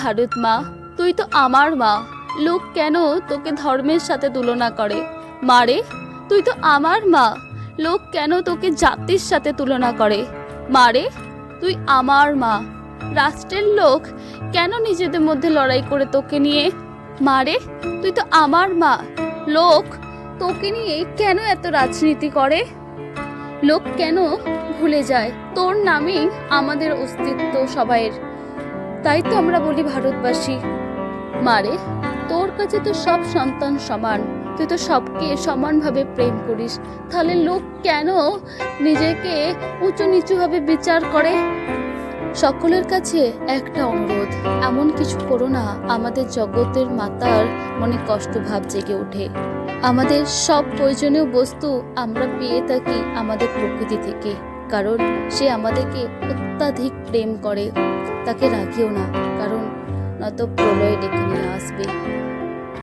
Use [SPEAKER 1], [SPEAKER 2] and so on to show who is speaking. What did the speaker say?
[SPEAKER 1] ভারত মা, তুই তো আমার মা। লোক কেন তোকে ধর্মের সাথে তুলনা করে? মারে, তুই তো আমার মা। লোক কেন তোকে জাতির সাথে তুলনা করে? মারে, তুই আমার মা। রাষ্ট্রের লোক কেন নিজেদের মধ্যে লড়াই করে তোকে নিয়ে? মারে, তুই তো আমার মা। লোক তোকে নিয়ে কেন এত রাজনীতি করে? লোক কেন ভুলে যায় তোর নামেই আমাদের অস্তিত্ব সবাইয়ের? তাই তো আমরা বলি ভারতবাসী। মারে, তোর কাছে তো সব সন্তান সমান, তুই তো সবকে সমানভাবে প্রেম করিস, তাহলে লোক কেন নিজেকে উঁচু নিচু ভাবে বিচার করে? সকলের কাছে একটা অনুরোধ, এমন কিছু করো না আমাদের জগতের মাতার মনে কষ্ট ভাব জেগে ওঠে। আমাদের সব প্রয়োজনীয় বস্তু আমরা পেয়ে থাকি আমাদের প্রকৃতি থেকে, কারণ সে আমাদেরকে অত্যাধিক প্রেম করে। তাকে রাখিও না, কারণ নয়তো প্রলয় ডেকে নিয়ে আসবে।